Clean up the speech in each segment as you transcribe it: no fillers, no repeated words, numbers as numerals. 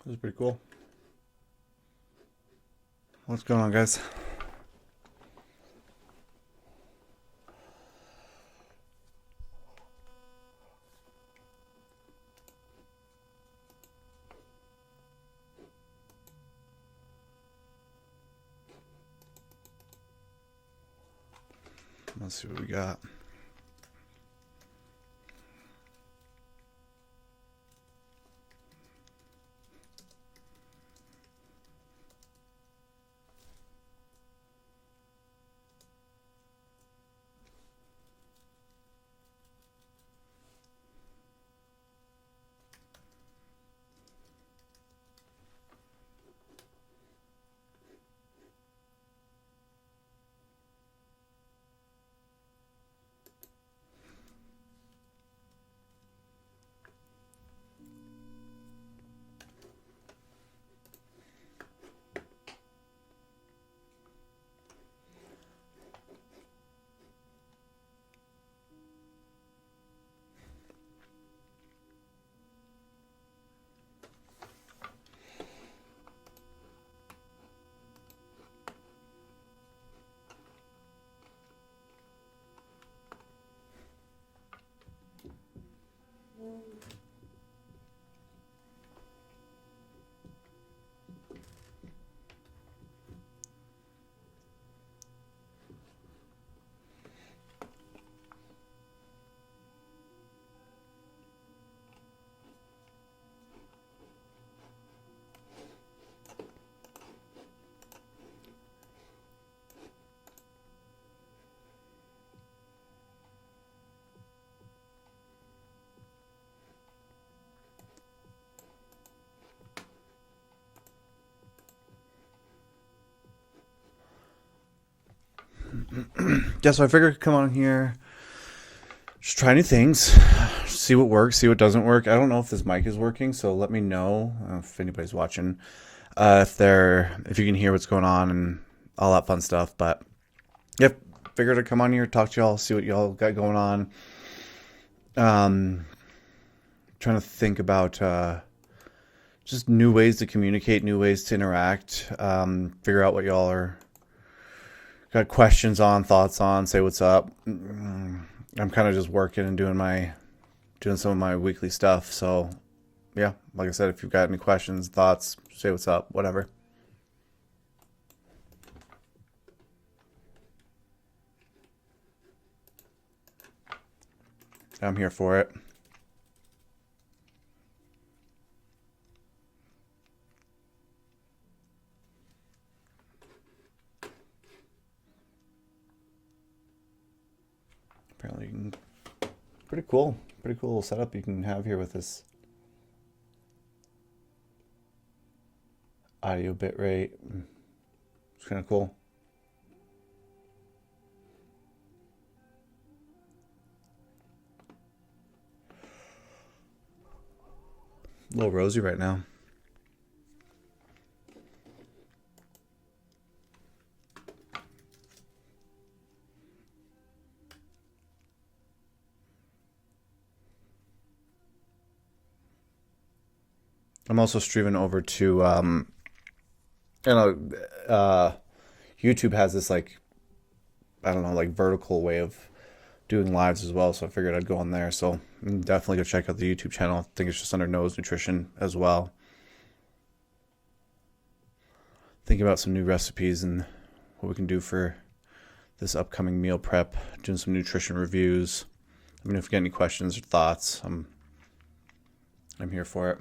This is pretty cool. What's going on, guys? Let's see what we got. Yeah, so I figured I'd come on here, just try new things, see what works, see what doesn't work. I don't know if this mic is working, so let me know if anybody's watching, if you can hear what's going on and all that fun stuff. But yep, figured I'd come on here, talk to y'all, see what y'all got going on. Trying to think about just new ways to communicate, new ways to interact, figure out what y'all are got questions on, thoughts on, say what's up. I'm kind of just working and doing some of my weekly stuff. So yeah, like I said, if you've got any questions, thoughts, say what's up, whatever. I'm here for it. Apparently, pretty cool. Pretty cool setup you can have here with this audio bit rate. It's kind of cool. A little rosy right now. I'm also streaming over to you know uh YouTube has this like, I don't know, like vertical way of doing lives as well, so I figured I'd go on there. So definitely go check out the YouTube channel. I think it's just under Nose Nutrition as well. Thinking about some new recipes and what we can do for this upcoming meal prep, doing some nutrition reviews. I mean, if you get any questions or thoughts, I'm here for it.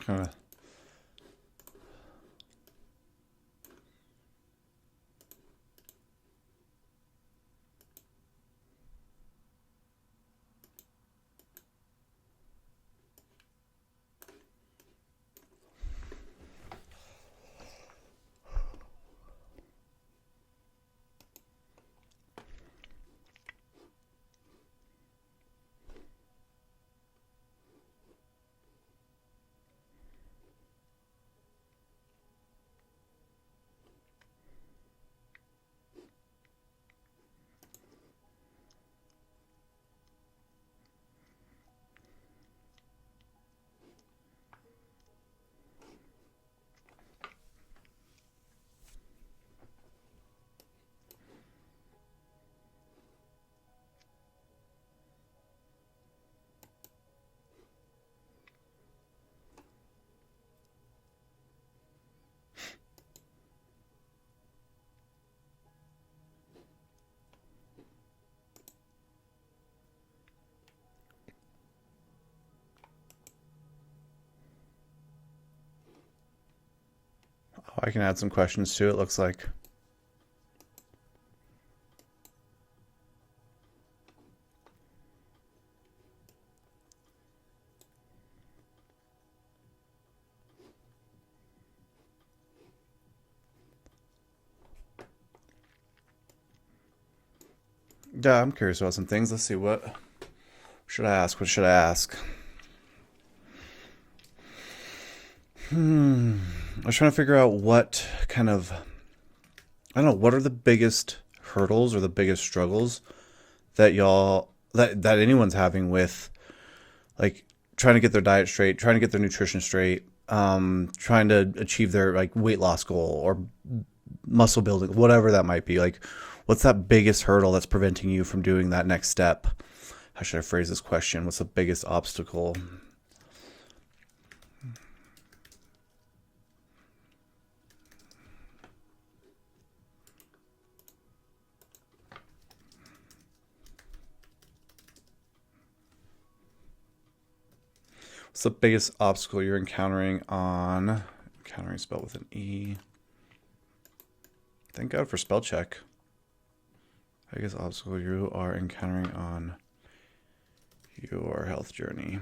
kind of. Oh, I can add some questions too, it looks like. Yeah, I'm curious about some things. Let's see, what should I ask? What should I ask? I was trying to figure out what kind of, I don't know, what are the biggest hurdles or the biggest struggles that that anyone's having with, like, trying to get their diet straight, trying to get their nutrition straight, trying to achieve their like weight loss goal or muscle building, whatever that might be. Like, what's that biggest hurdle that's preventing you from doing that next step? How should I phrase this question? What's the biggest obstacle? What's the biggest obstacle you're encountering on, encountering spelled with an E? Thank God for spell check. Biggest obstacle you are encountering on your health journey.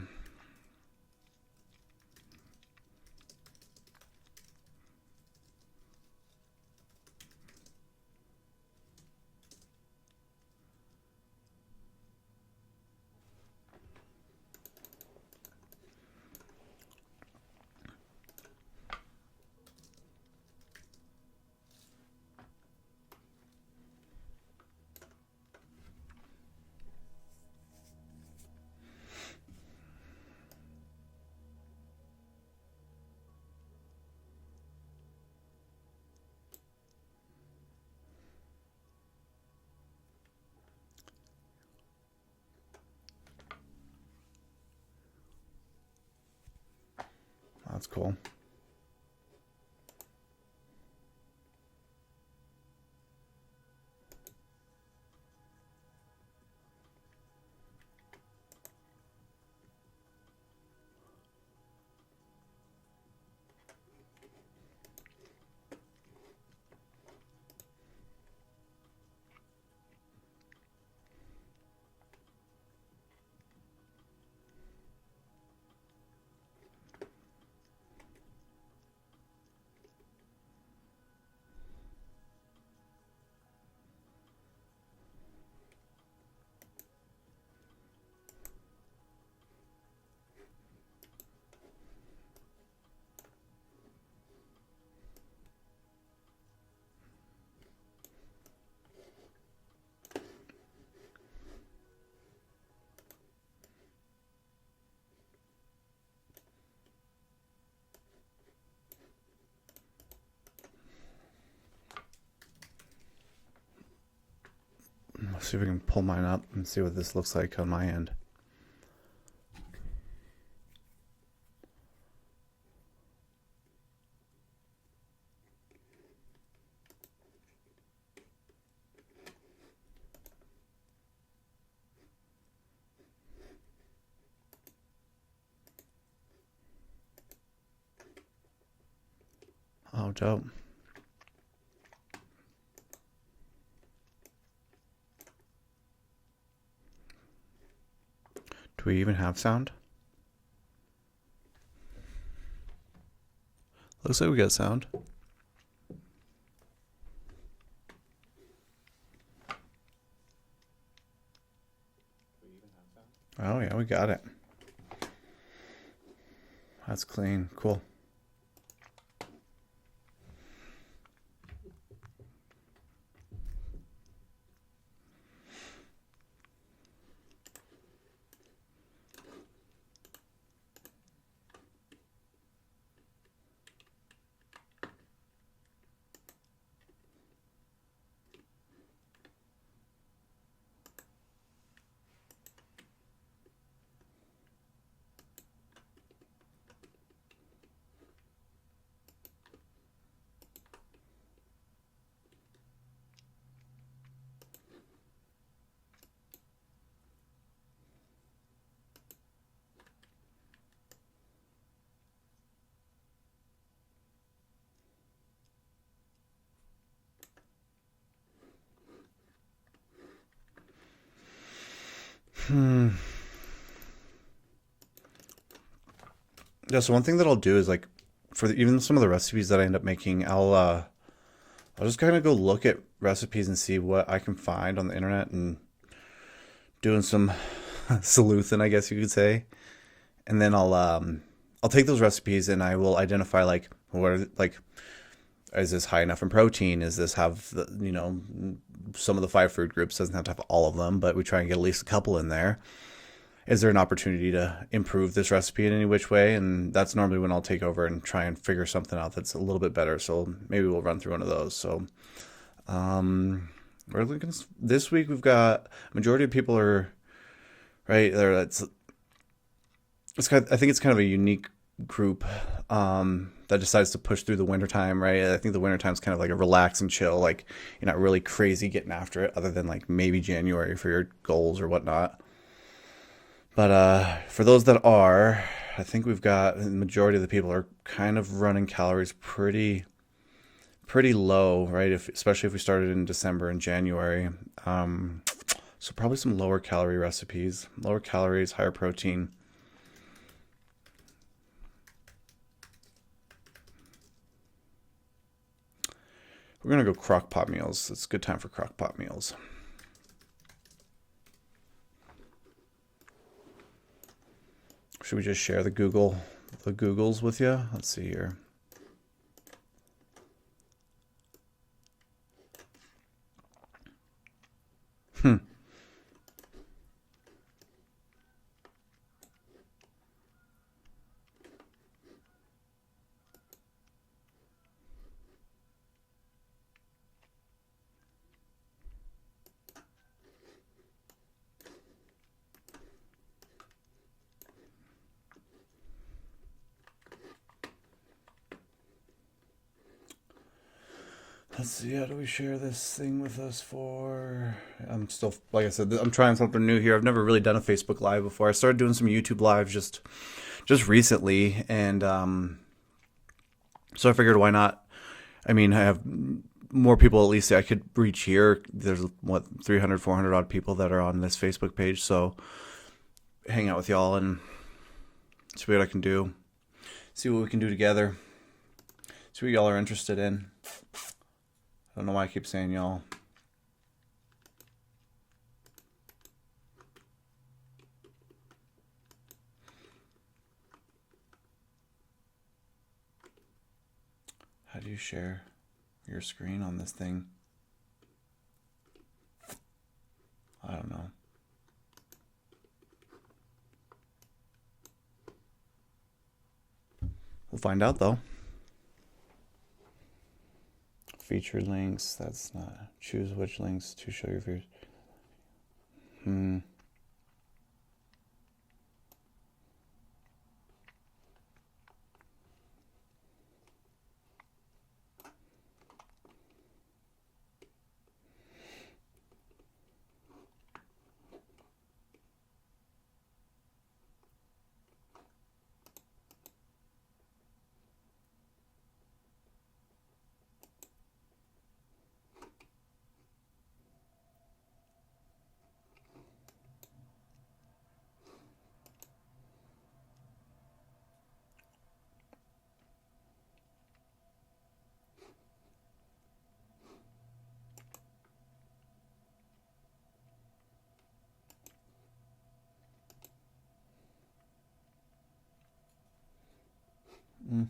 That's cool. Let's see if we can pull mine up and see what this looks like on my end. Oh, dope. Do we even have sound? Looks like we got sound. Oh yeah, we got it. That's clean. Cool. Yeah, so one thing that I'll do is like for even some of the recipes that I end up making, I'll just kind of go look at recipes and see what I can find on the internet and doing some sleuthing, I guess you could say. And then I'll take those recipes and I will identify like what are, like is this high enough in protein? Is this have the, some of the five food groups, doesn't have to have all of them, but we try and get at least a couple in there. Is there an opportunity to improve this recipe in any which way? And that's normally when I'll take over and try and figure something out that's a little bit better. So maybe we'll run through one of those. So we're looking this week. We've got majority of people are right there. It's kind of, I think it's kind of a unique group that decides to push through the wintertime, right? I think the wintertime is kind of like a relax and chill, like you're not really crazy getting after it, other than like maybe January for your goals or whatnot. But for those that are, I think we've got the majority of the people are kind of running calories pretty low, right? Especially if we started in December and January. So probably some lower calorie recipes, lower calories, higher protein. We're gonna go crock pot meals. It's a good time for crock pot meals. Should we just share the Googles with you? Let's see here. Let's see, how do we share this thing with us for? I'm still, like I said, I'm trying something new here. I've never really done a Facebook Live before. I started doing some YouTube Lives just recently, and so I figured why not? I mean, I have more people at least I could reach here. There's what 300, 400 odd people that are on this Facebook page, so hang out with y'all and see what I can do. See what we can do together. See what y'all are interested in. I don't know why I keep saying y'all. How do you share your screen on this thing? I don't know. We'll find out though. Featured links, that's not. Choose which links to show your viewers. Oh,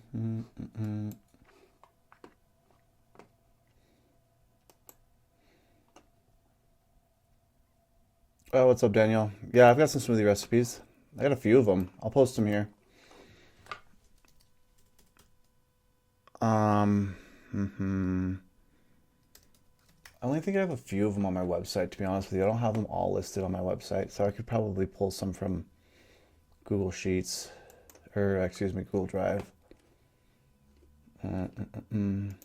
what's up, Daniel? Yeah, I've got some smoothie recipes. I got a few of them. I'll post them here. Um, I only think I have a few of them on my website, to be honest with you. I don't have them all listed on my website, so I could probably pull some from Google Sheets, or excuse me, Google Drive. I'm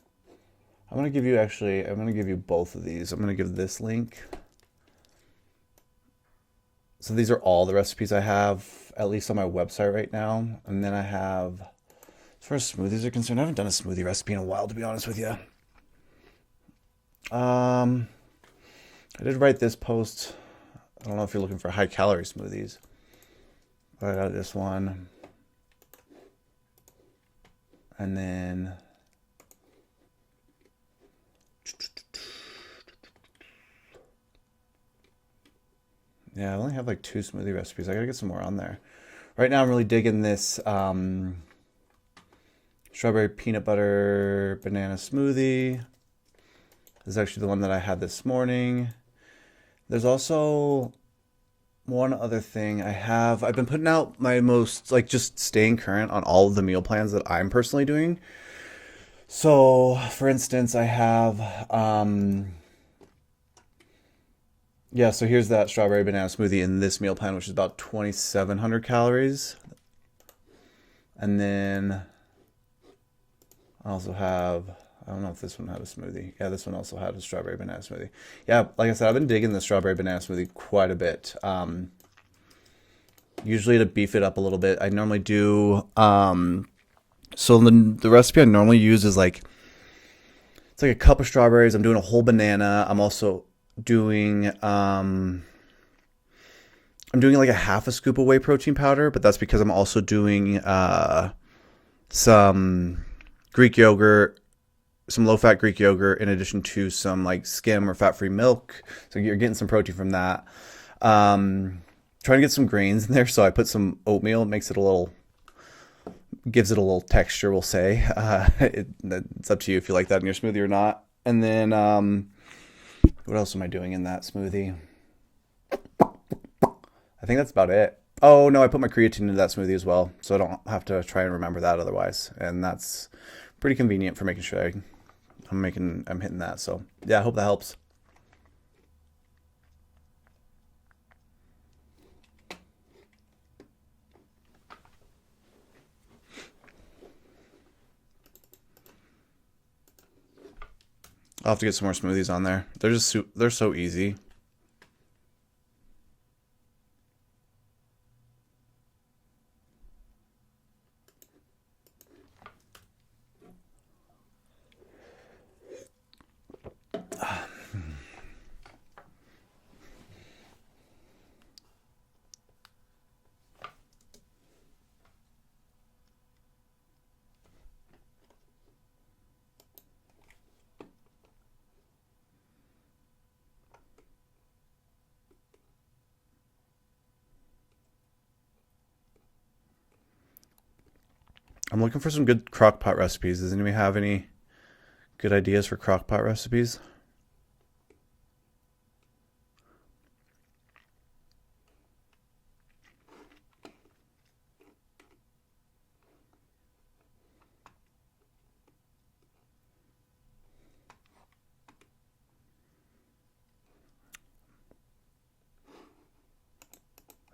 gonna give you I'm gonna give you both of these. I'm gonna give this link. So these are all the recipes I have, at least on my website right now. And then I have, as far as smoothies are concerned, I haven't done a smoothie recipe in a while, to be honest with you. I did write this post. I don't know if you're looking for high calorie smoothies, but I got this one. And then yeah, I only have like 2 smoothie recipes. I gotta get some more on there. Right now I'm really digging this strawberry peanut butter banana smoothie. This is actually the one that I had this morning. There's also one other thing I've been putting out my most, like, just staying current on all of the meal plans that I'm personally doing. So, for instance, I have, yeah, so here's that strawberry banana smoothie in this meal plan, which is about 2,700 calories. And then I also have, I don't know if this one had a smoothie. Yeah, this one also had a strawberry banana smoothie. Yeah, like I said, I've been digging the strawberry banana smoothie quite a bit. Usually to beef it up a little bit, I normally do. So the recipe I normally use is like, it's like a cup of strawberries. I'm doing a whole banana. I'm also doing I'm doing like a half a scoop of whey protein powder, but that's because I'm also doing some Greek yogurt, some low-fat Greek yogurt, in addition to some like skim or fat-free milk. So you're getting some protein from that. Trying to get some grains in there, so I put some oatmeal. It makes it a little, gives it a little texture, we'll say. It's up to you if you like that in your smoothie or not. And then what else am I doing in that smoothie? I think that's about it. Oh no, I put my creatine into that smoothie as well, so I don't have to try and remember that otherwise. And that's pretty convenient for making sure I'm hitting that. So yeah, I hope that helps. I'll have to get some more smoothies on there. They're so easy. I'm looking for some good crock pot recipes. Does anybody have any good ideas for crock pot recipes?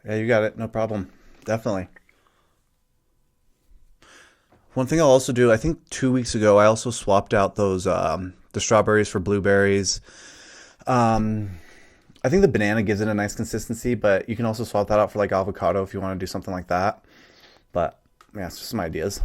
Yeah, you got it. No problem. Definitely. One thing I'll also do, I think 2 weeks ago, I also swapped out those the strawberries for blueberries. Um, I think the banana gives it a nice consistency, but you can also swap that out for like avocado if you want to do something like that. But yeah, it's just some ideas.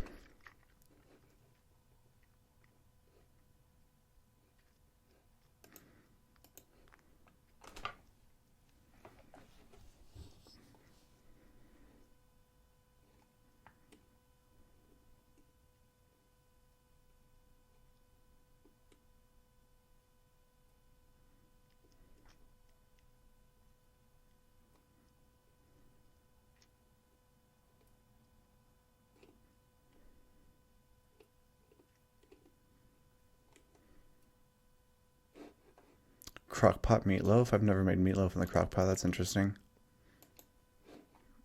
Crock-pot meatloaf. I've never made meatloaf in the crock-pot. That's interesting.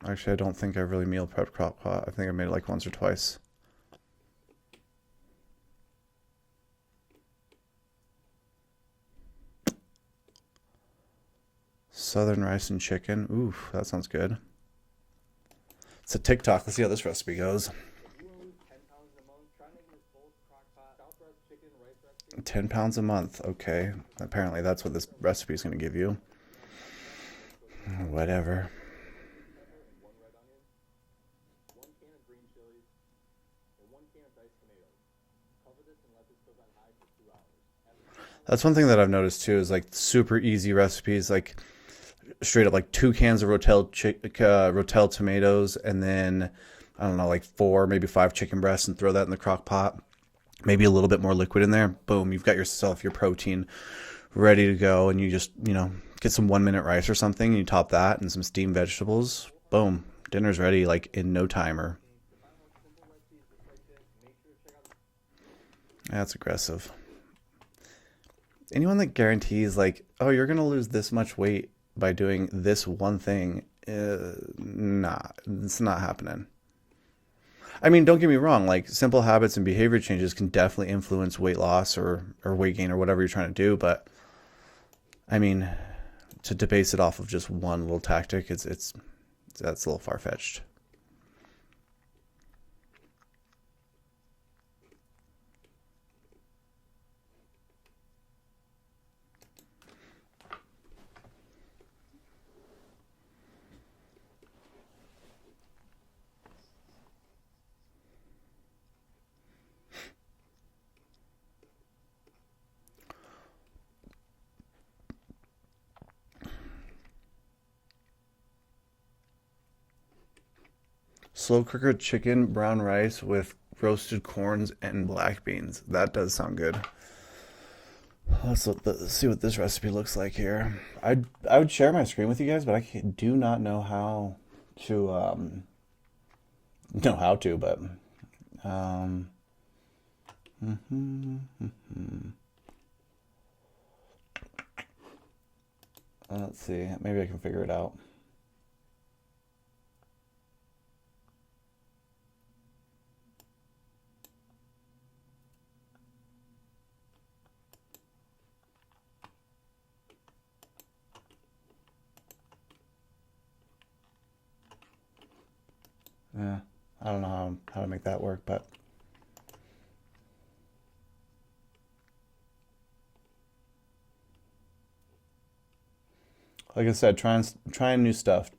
Actually, I don't think I've really meal prepped crock-pot. I think I made it like once or twice. Southern rice and chicken. Ooh, that sounds good. It's a TikTok. Let's see how this recipe goes. 10 pounds a month. Okay. Apparently that's what this recipe is going to give you. Whatever. That's one thing that I've noticed too is like super easy recipes, like straight up like 2 cans of Rotel tomatoes, and then I don't know, like 4, maybe 5 chicken breasts, and throw that in the crock pot. Maybe a little bit more liquid in there. Boom, you've got yourself your protein ready to go, and you just, get some 1-minute rice or something, and you top that and some steamed vegetables. Boom, dinner's ready like in no timer. That's aggressive. Anyone that guarantees like, oh, you're gonna lose this much weight by doing this one thing, nah, it's not happening. I mean, don't get me wrong, like simple habits and behavior changes can definitely influence weight loss or weight gain or whatever you're trying to do, but I mean, to base it off of just one little tactic, it's that's a little far-fetched. Slow cooker chicken, brown rice with roasted corns and black beans. That does sound good. Let's see what this recipe looks like here. I would share my screen with you guys, but do not know how to but um, let's see. Maybe I can figure it out. Yeah, I don't know how to make that work, but like I said, trying new stuff.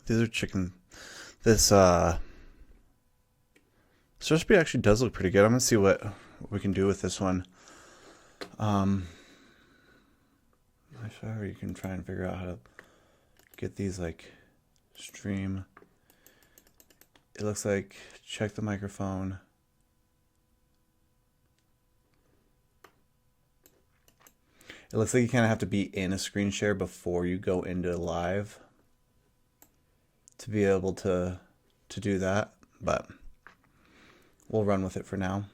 These are chicken. This this recipe actually does look pretty good. I'm gonna see what we can do with this one. Um, I'm sure you can try and figure out how to get these like stream. It looks like check the microphone. It looks like you kind of have to be in a screen share before you go into live to be able to do that, but we'll run with it for now.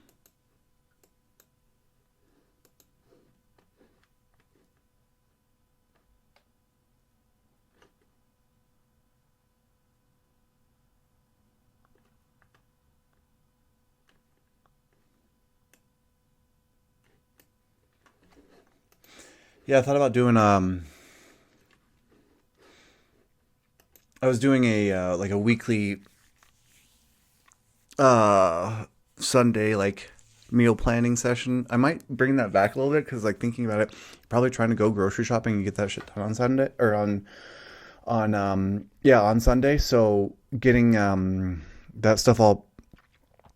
Yeah, I thought about doing I was doing a like a weekly uh Sunday like meal planning session. I might bring that back a little bit because like thinking about it, probably trying to go grocery shopping and get that shit done on Sunday or on yeah, on Sunday. So getting that stuff all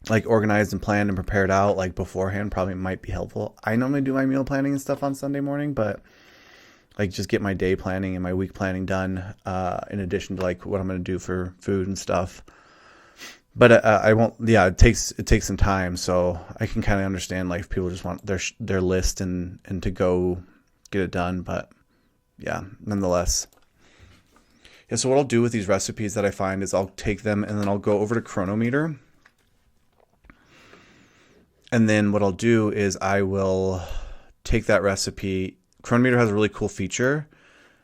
like organized and planned and prepared out like beforehand probably might be helpful. I normally do my meal planning and stuff on Sunday morning, but like just get my day planning and my week planning done in addition to like what I'm going to do for food and stuff. But I won't. Yeah, it takes some time, so I can kind of understand like if people just want their list and to go get it done. But yeah, nonetheless. Yeah. So what I'll do with these recipes that I find is I'll take them and then I'll go over to Chronometer, and then what I'll do is I will take that recipe. Chronometer has a really cool feature.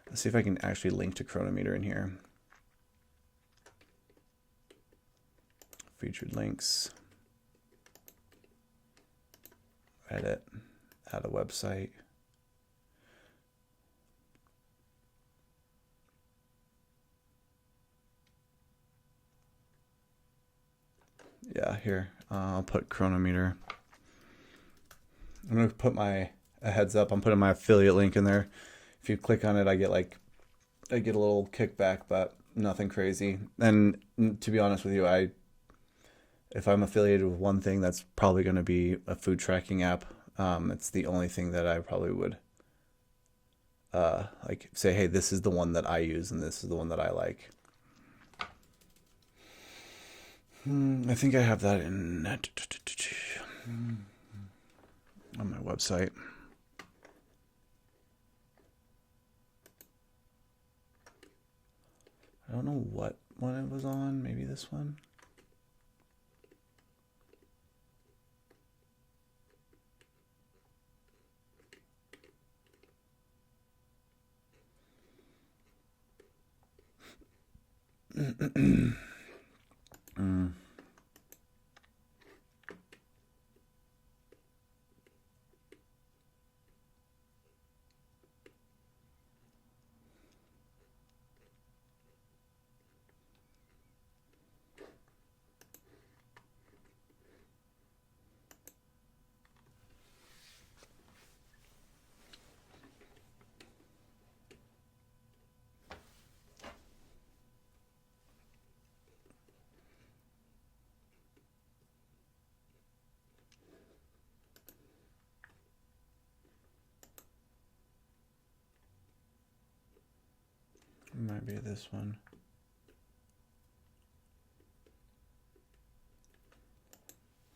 Let's see if I can actually link to Chronometer in here. Featured links, edit, add a website. Yeah, here, I'll put Chronometer. I'm going to put a heads up. I'm putting my affiliate link in there. If you click on it, I get a little kickback, but nothing crazy. And to be honest with you, if I'm affiliated with one thing, that's probably going to be a food tracking app. It's the only thing that I probably would like say, hey, this is the one that I use and this is the one that I like. I think I have that in on my website. I don't know what one it was on. Maybe this one. It might be this one.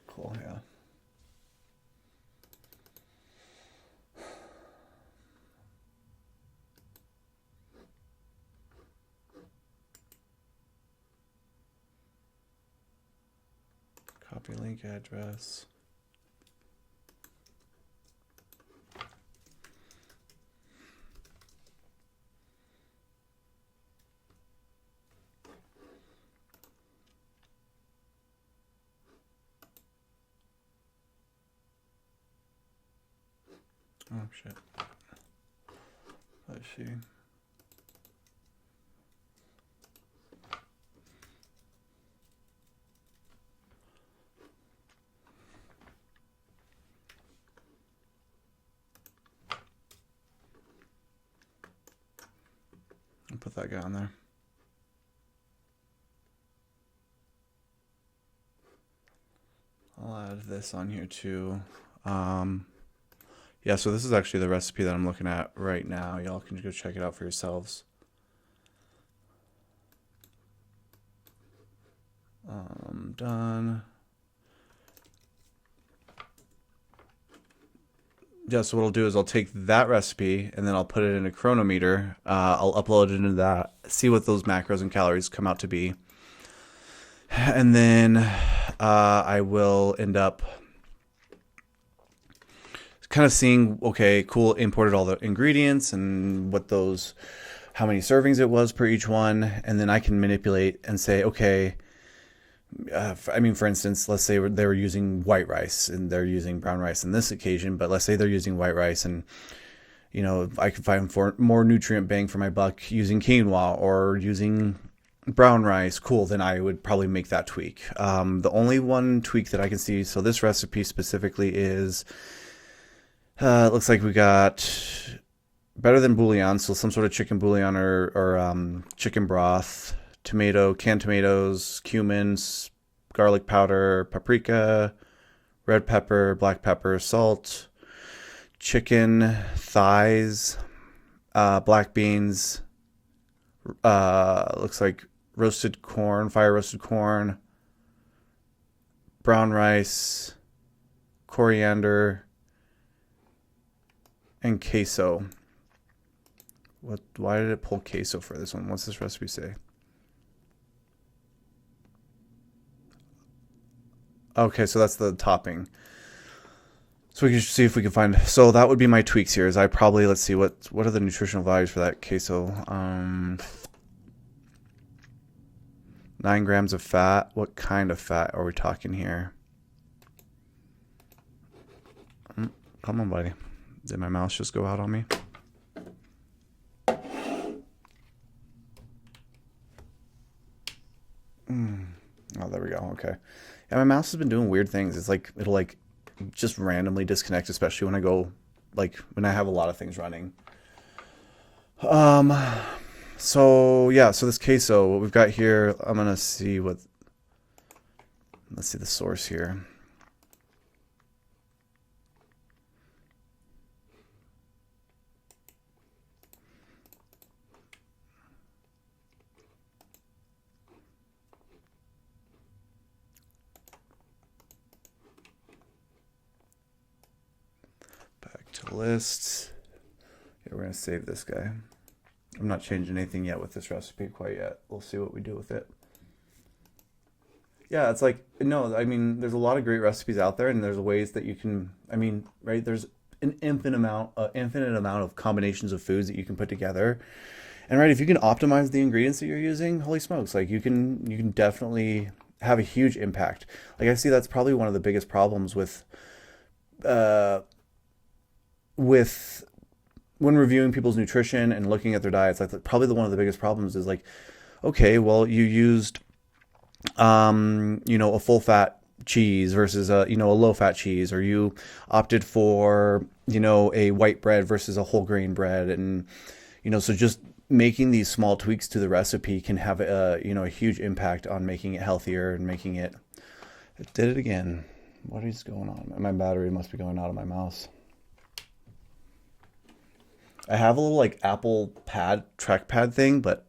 Cool, yeah. Copy link address. Oh shit. Let's see. I'll put that guy on there. I'll add this on here too. Yeah, so this is actually the recipe that I'm looking at right now. Y'all can go check it out for yourselves. Done. Yeah, so what I'll do is I'll take that recipe and then I'll put it in a Chronometer. I'll upload it into that, see what those macros and calories come out to be. And then I will end up kind of seeing, okay, cool, imported all the ingredients and how many servings it was per each one. And then I can manipulate and say, okay, for instance, let's say they were using white rice and they're using brown rice in this occasion, but let's say they're using white rice and I could find for more nutrient bang for my buck using quinoa or using brown rice, cool, then I would probably make that tweak. The only one tweak that I can see, so this recipe specifically is, it looks like we got better than bouillon, so some sort of chicken bouillon or chicken broth, canned tomatoes, cumin, garlic powder, paprika, red pepper, black pepper, salt, chicken thighs, black beans, looks like roasted corn, fire roasted corn, brown rice, coriander, and queso. Why did it pull queso for this one? What's this recipe say? Okay, so that's the topping. So we can see if we can find. So that would be my tweaks here. Is I probably, let's see, what are the nutritional values for that queso? 9 grams of fat. What kind of fat are we talking here? Come on, buddy. Did my mouse just go out on me? Oh, there we go. Okay. Yeah, my mouse has been doing weird things. It's like it'll like just randomly disconnect, especially when I go when I have a lot of things running. So yeah, so this queso, what we've got here, I'm gonna see let's see the source here. Back to lists. Yeah, we're gonna save this guy. I'm not changing anything yet with this recipe quite yet. We'll see what we do with it. Yeah, it's like, no, I mean, there's a lot of great recipes out there, and there's ways that you can, I mean, right, there's an infinite amount of combinations of foods that you can put together. And right, if you can optimize the ingredients that you're using, holy smokes, like you can definitely have a huge impact. Like I see that's probably one of the biggest problems with when reviewing people's nutrition and looking at their diets. Like probably one of the biggest problems is like, okay, well, you used a full fat cheese versus a low fat cheese, or you opted for a white bread versus a whole grain bread, and so just making these small tweaks to the recipe can have a huge impact on making it healthier and making it. It did it again. What is going on? My battery must be going out of my mouse. I have a little like Apple trackpad thing, but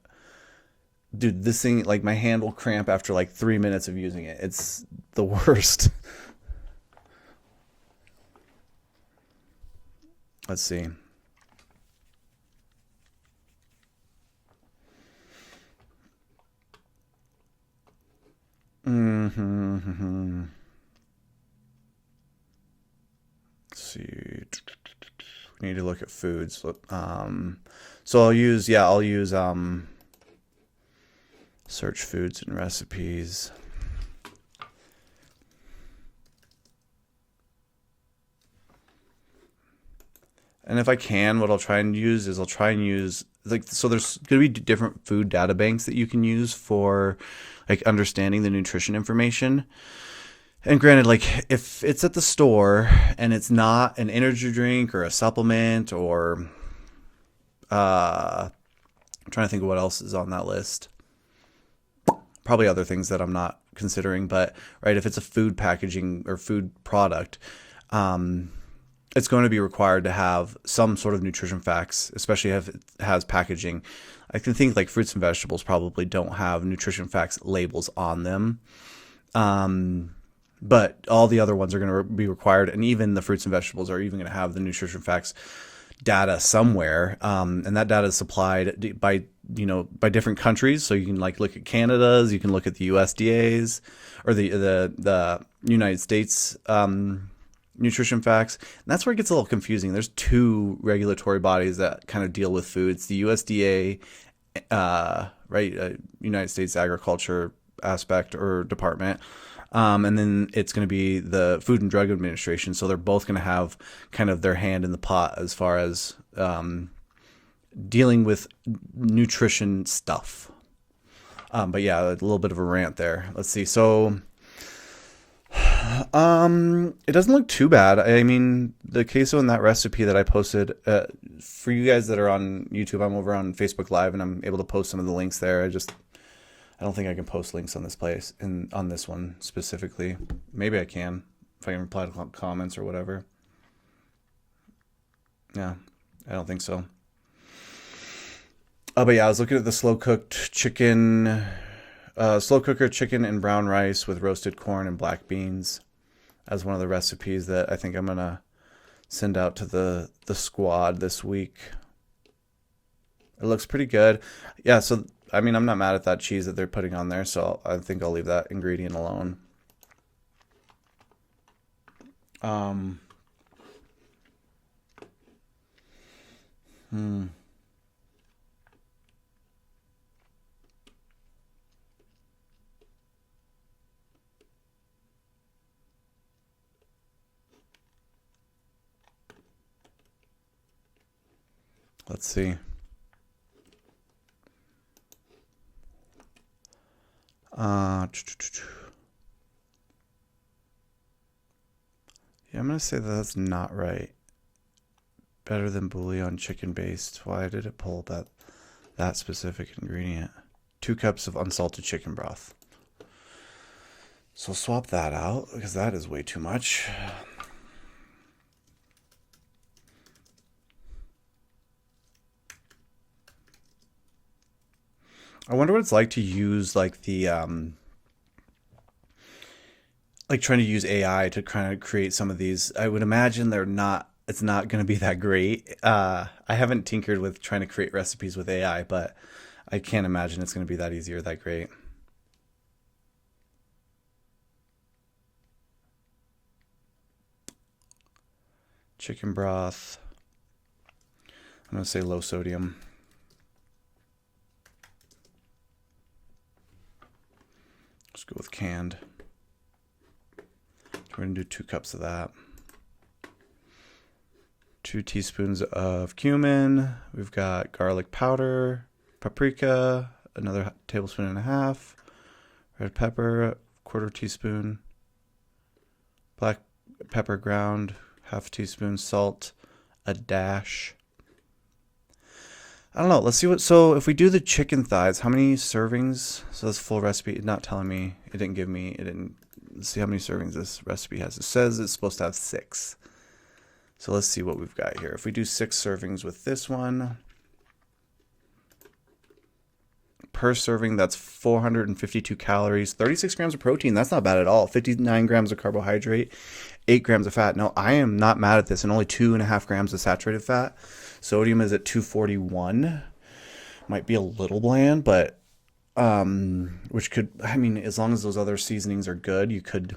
dude, this thing, like my hand will cramp after like 3 minutes of using it. It's the worst. Let's see. Let's see. We need to look at foods. So I'll use search foods and recipes. And if I can, what I'll try and use so there's going to be different food data banks that you can use for like understanding the nutrition information. And granted, like if it's at the store and it's not an energy drink or a supplement or I'm trying to think of what else is on that list. Probably other things that I'm not considering, but right, if it's a food packaging or food product, it's going to be required to have some sort of nutrition facts, especially if it has packaging. I can think like fruits and vegetables probably don't have nutrition facts labels on them. But all the other ones are going to be required, and even the fruits and vegetables are even going to have the nutrition facts data somewhere, and that data is supplied by different countries. So you can like look at Canada's, you can look at the USDA's or the United States nutrition facts, and that's where it gets a little confusing. There's two regulatory bodies that kind of deal with foods: the USDA, United States Agriculture aspect or department. And then it's going to be the Food and Drug Administration. So they're both going to have kind of their hand in the pot as far as dealing with nutrition stuff. But yeah, a little bit of a rant there. Let's see. So, it doesn't look too bad. I mean, the queso in that recipe that I posted, for you guys that are on YouTube, I'm over on Facebook Live and I'm able to post some of the links there. I don't think I can post links on this place and on this one specifically. Maybe I can, if I can reply to comments or whatever. Yeah, I don't think so. But yeah, I was looking at the slow cooker chicken and brown rice with roasted corn and black beans as one of the recipes that I think I'm gonna send out to the squad this week. It looks pretty good. Yeah, so I mean, I'm not mad at that cheese that they're putting on there, so I think I'll leave that ingredient alone. Let's see. Yeah, I'm gonna say that's not right. Better than bouillon chicken based. Why did it pull that specific ingredient? 2 cups of unsalted chicken broth. So swap that out because that is way too much. I wonder what it's like to use like the like trying to use AI to kind of create some of these. I would imagine it's not going to be that great. I haven't tinkered with trying to create recipes with AI, but I can't imagine it's going to be that easy or that great. Chicken broth. I'm going to say low sodium. Let's go with canned. We're going to do 2 cups of that. 2 teaspoons of cumin. We've got garlic powder, paprika, another tablespoon and a half, red pepper, 1/4 teaspoon, black pepper ground, 1/2 teaspoon, salt, a dash. I don't know. Let's see so if we do the chicken thighs, how many servings? So this full recipe, not telling me, let's see how many servings this recipe has. It says it's supposed to have 6. So let's see what we've got here. If we do 6 servings with this one, per serving, that's 452 calories, 36 grams of protein. That's not bad at all. 59 grams of carbohydrate, 8 grams of fat. No, I am not mad at this. And only 2.5 grams of saturated fat. Sodium is at 241. Might be a little bland, but which could, I mean, as long as those other seasonings are good, you could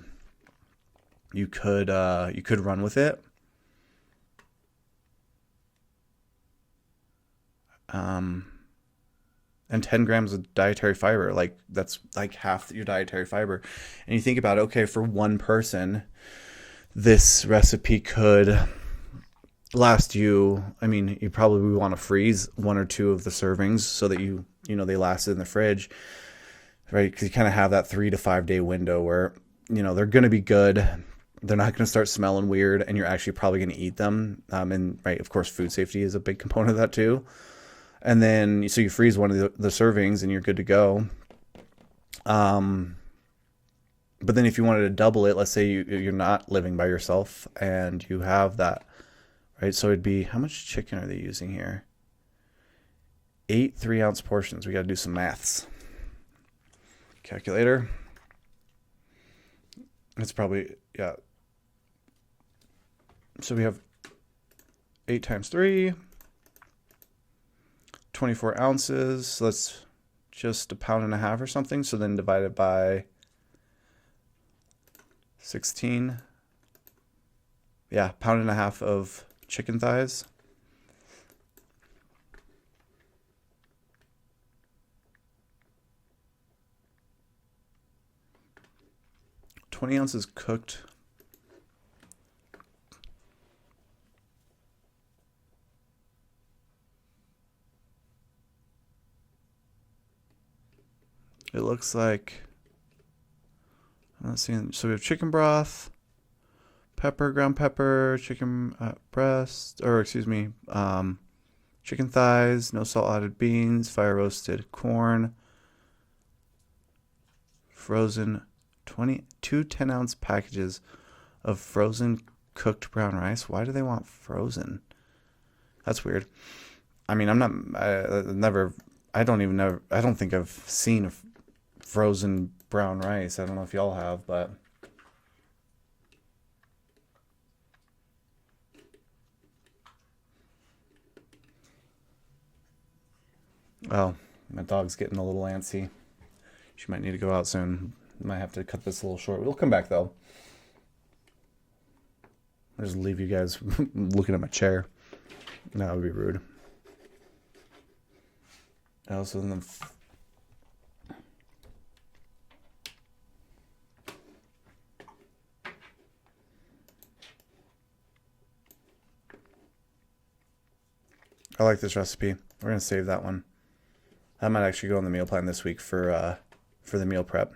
run with it. And 10 grams of dietary fiber, like that's like half your dietary fiber. And you think about it, okay, for one person, this recipe could last you, I mean, you probably want to freeze 1 or 2 of the servings so that they lasted in the fridge, right? Because you kind of have that 3 to 5 day window where, they're going to be good. They're not going to start smelling weird, and you're actually probably going to eat them. And right, of course, food safety is a big component of that too. And then, so you freeze one of the servings and you're good to go. But then if you wanted to double it, let's say you're not living by yourself and you have that, right? So it'd be, how much chicken are they using here? 8 3-ounce portions. We got to do some maths. Calculator. It's probably, yeah. So we have 8 times 3. 24 ounces. So that's just 1.5 pounds or something. So then divide it by 16. Yeah, 1.5 pounds of chicken thighs. $20 ounces cooked. It looks like, I'm not seeing, so we have chicken broth, pepper, ground pepper, chicken breast, or excuse me, chicken thighs, no salt added beans, fire roasted corn, frozen 22 10-ounce packages of frozen cooked brown rice. Why do they want frozen? That's weird. I mean, I don't think I've seen a frozen brown rice. I don't know if y'all have, but oh, my dog's getting a little antsy. She might need to go out soon. Might have to cut this a little short. We'll come back though. I'll just leave you guys looking at my chair. That would be rude. Also, I like this recipe. We're gonna save that one. I might actually go on the meal plan this week for the meal prep.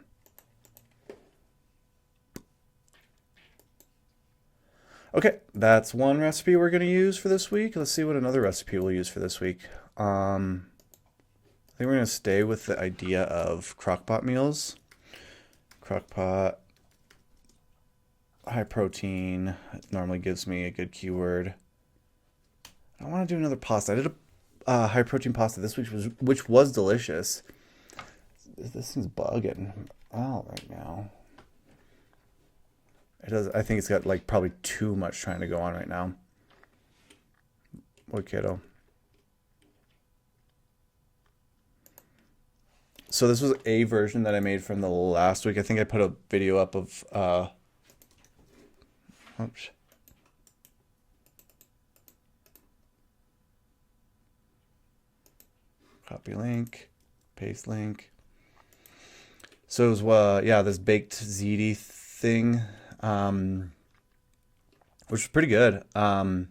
Okay, that's one recipe we're gonna use for this week. Let's see what another recipe we'll use for this week. I think we're gonna stay with the idea of crockpot meals. Crockpot, high protein. It normally gives me a good keyword. I want to do another pasta. I did a high protein pasta this week, which was delicious. This thing's bugging out right now. It does. I think it's got like probably too much trying to go on right now. What kiddo? So this was a version that I made from the last week. I think I put a video up of oops. Copy link, paste link. So it was yeah, this baked ziti thing, which was pretty good. But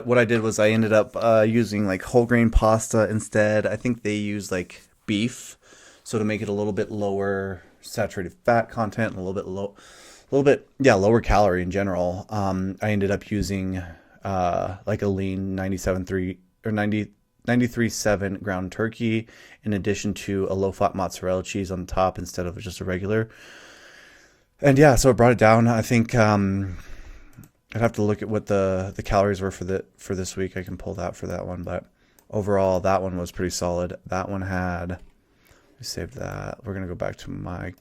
what I did was I ended up using like whole grain pasta instead. I think they use like beef, so to make it a little bit lower saturated fat content and a little bit lower calorie in general. I ended up using like a lean 97.3 or 93.7 ground turkey, in addition to a low fat mozzarella cheese on top instead of just a regular. And yeah, so it brought it down. I think I'd have to look at what the calories were for this week. I can pull that for that one, but overall that one was pretty solid. That one had, we saved that. We're gonna go back to my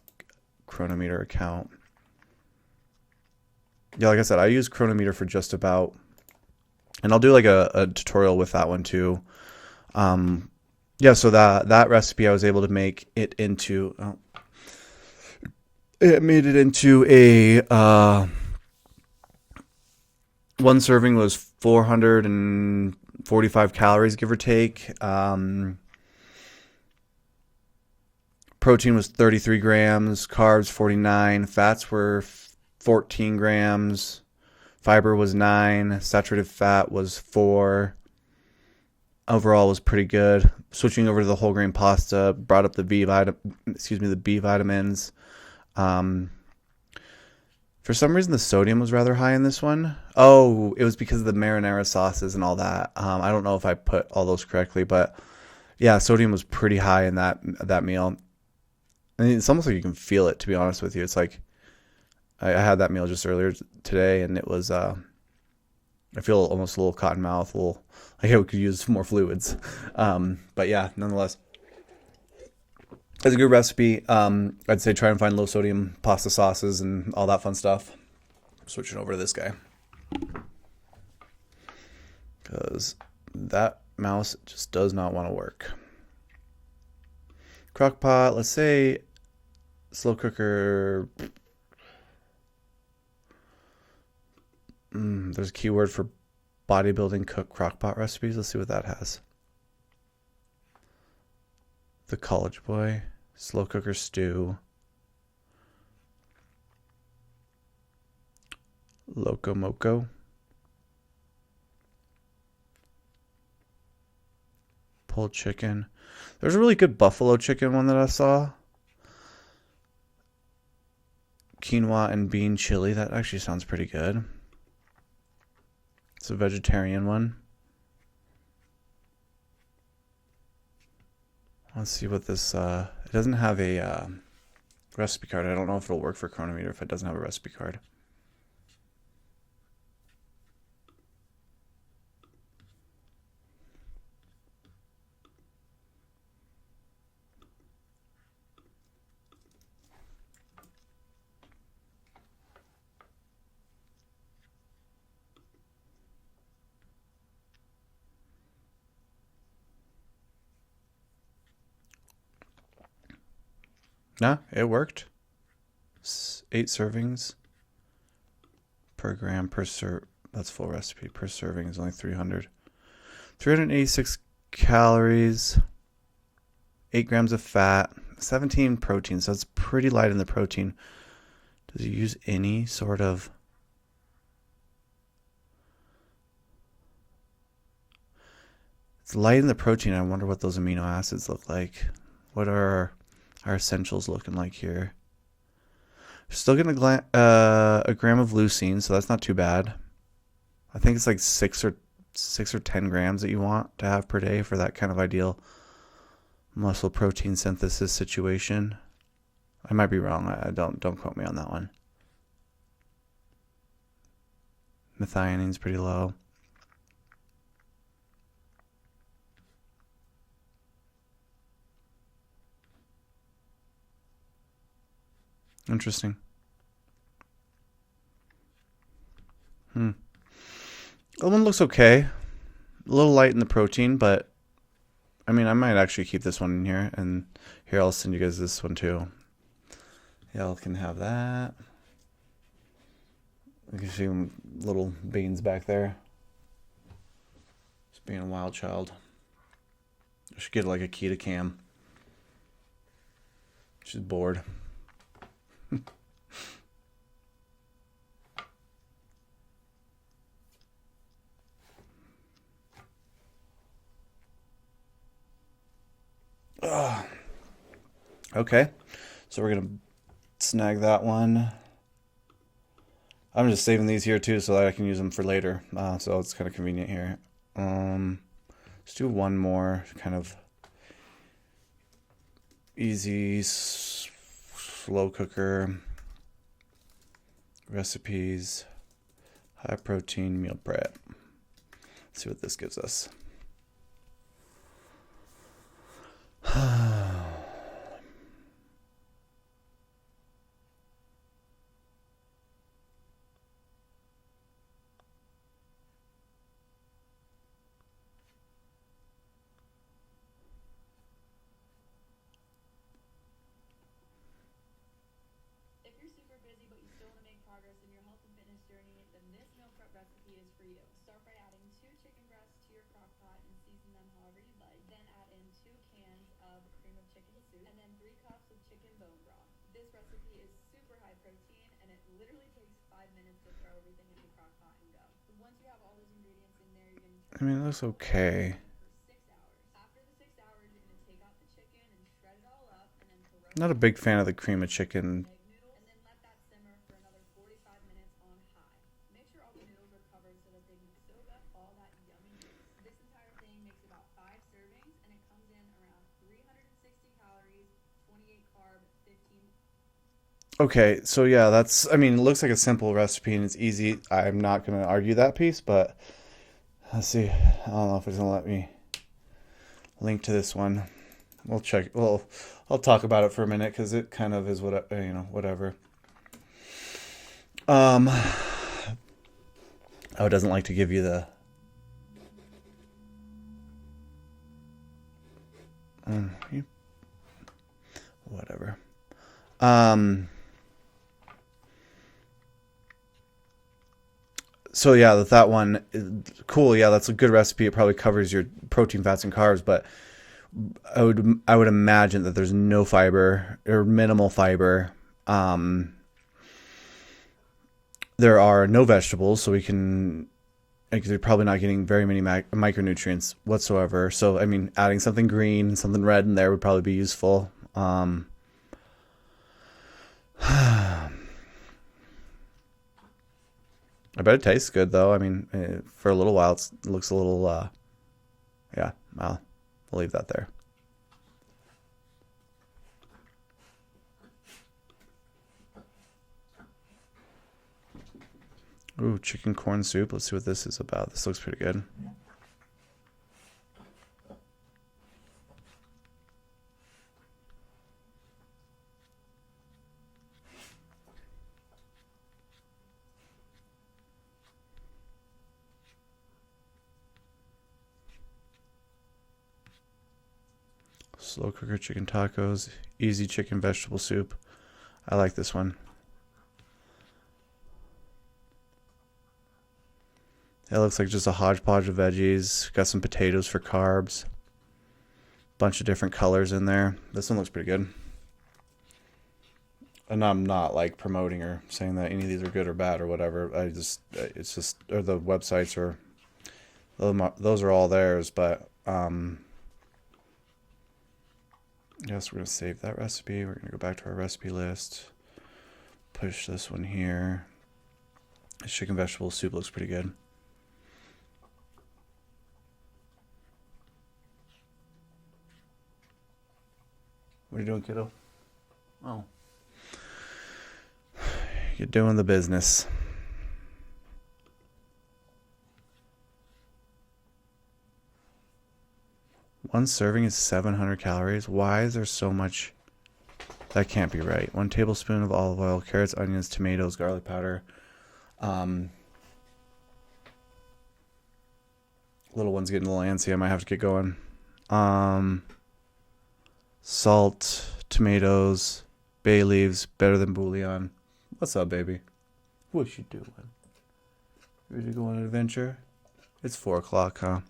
Chronometer account. Yeah, like I said, I use Chronometer for just about, and I'll do like a tutorial with that one too. Yeah, so that recipe I was able to make it into, it made it into a, one serving was 445 calories, give or take. Protein was 33 grams, carbs 49, fats were 14 grams, fiber was 9, saturated fat was 4. Overall was pretty good. Switching over to the whole grain pasta brought up the B vitamins. For some reason, the sodium was rather high in this one. Oh, it was because of the marinara sauces and all that. I don't know if I put all those correctly, but yeah, sodium was pretty high in that meal. And it's almost like you can feel it, to be honest with you. It's like I had that meal just earlier today, and it was I feel almost a little cotton mouth, a little like I could use more fluids. But yeah, nonetheless, it's a good recipe. I'd say try and find low sodium pasta sauces and all that fun stuff. Switching over to this guy, because that mouse just does not want to work. Crock pot, let's say slow cooker. There's a keyword for bodybuilding cook crockpot recipes. Let's see what that has. The College Boy, slow cooker stew, Loco Moco, pulled chicken. There's a really good buffalo chicken one that I saw. Quinoa and bean chili. That actually sounds pretty good. It's a vegetarian one. Let's see what this... it doesn't have a recipe card. I don't know if it'll work for Chronometer if it doesn't have a recipe card. Nah, it worked. 8 servings per gram per that's full recipe. Per serving is only 300. 386 calories, 8 grams of fat, 17 protein. So it's pretty light in the protein. Does it use any sort of... It's light in the protein. I wonder what those amino acids look like. What are our essentials looking like here? Still getting a gram of leucine, so that's not too bad. I think it's like 6 or 10 grams that you want to have per day for that kind of ideal muscle protein synthesis situation. I might be wrong. I don't quote me on that one. Methionine's pretty low. Interesting. That one looks okay. A little light in the protein, but I mean, I might actually keep this one in here. And here, I'll send you guys this one too. Y'all can have that. You can see little beans back there. Just being a wild child. I should get like a Kita cam. She's bored. Okay, so we're gonna snag that one. I'm just saving these here too so that I can use them for later. So it's kind of convenient here. Let's do one more kind of easy, slow cooker recipes, high protein meal prep. Let's see what this gives us. I mean, it looks okay. Not a big fan of the cream of chicken. Okay, so yeah, that's, I mean, it looks like a simple recipe and it's easy. I'm not going to argue that piece, but let's see. I don't know if it's going to let me link to this one. We'll check. Well, I'll talk about it for a minute because it kind of is what, you know, whatever. Oh, it doesn't like to give you the... whatever. So yeah, that one, cool. Yeah, that's a good recipe. It probably covers your protein, fats, and carbs. But I would imagine that there's no fiber or minimal fiber. There are no vegetables, so we can because you're probably not getting very many micronutrients whatsoever. So, I mean, adding something green, something red in there would probably be useful. I bet it tastes good, though. I mean, for a little while, it looks a little, yeah, I'll leave that there. Ooh, chicken corn soup. Let's see what this is about. This looks pretty good. Slow cooker chicken tacos. Easy chicken vegetable soup. I like this one. It looks like just a hodgepodge of veggies. Got some potatoes for carbs. Bunch of different colors in there. This one looks pretty good. And I'm not like promoting or saying that any of these are good or bad or whatever. It's just, or the websites are, those are all theirs. But I guess we're gonna save that recipe. We're gonna go back to our recipe list. Push this one here. This chicken vegetable soup looks pretty good. What are you doing, kiddo? Oh. You're doing the business. One serving is 700 calories. Why is there so much? That can't be right. 1 tablespoon of olive oil, carrots, onions, tomatoes, garlic powder. Little one's getting a little antsy. I might have to get going. Salt, tomatoes, bay leaves, better than bouillon. What's up, baby? What you doing? Ready to go on an adventure? It's 4 o'clock, huh?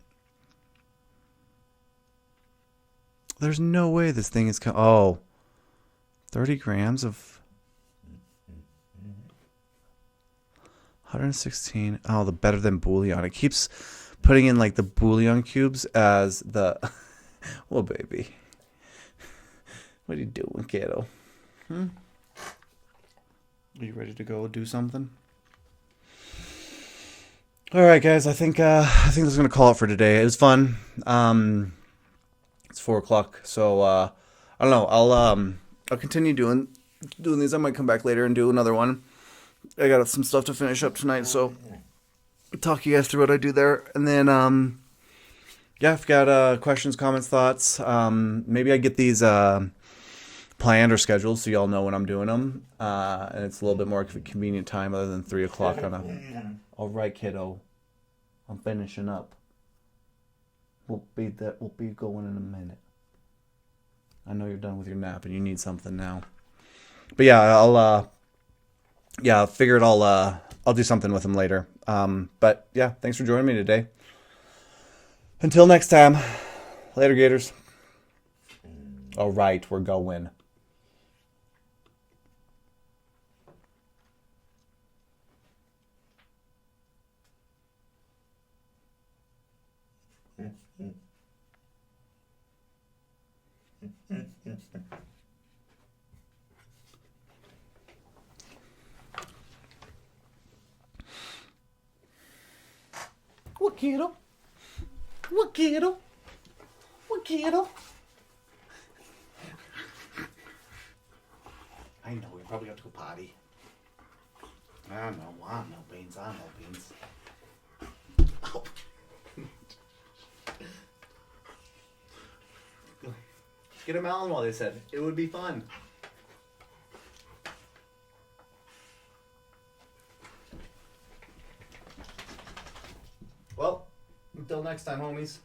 There's no way this thing is... Oh. 30 grams of... 116. Oh, the better than bouillon. It keeps putting in like the bouillon cubes as the... Well, baby. What are you doing, kiddo? Are you ready to go do something? All right, guys. I think this is gonna call it for today. It was fun. It's 4 o'clock, so I don't know. I'll continue doing these. I might come back later and do another one. I got some stuff to finish up tonight, so I'll talk you guys through what I do there, and then yeah, if you got questions, comments, thoughts, maybe I get these planned or scheduled so y'all know when I'm doing them, and it's a little bit more convenient time other than 3 o'clock on a... All right, kiddo, I'm finishing up. We'll be going in a minute. I know you're done with your nap and you need something now, but yeah, I'll figure it. I'll do something with them later. But yeah, thanks for joining me today. Until next time, later, Gators. All right, we're going. What kiddo? What kiddo? What kiddo? I know, we probably got to go potty. I know beans. Oh. Get a melon while they said it would be fun. Well, until next time, homies.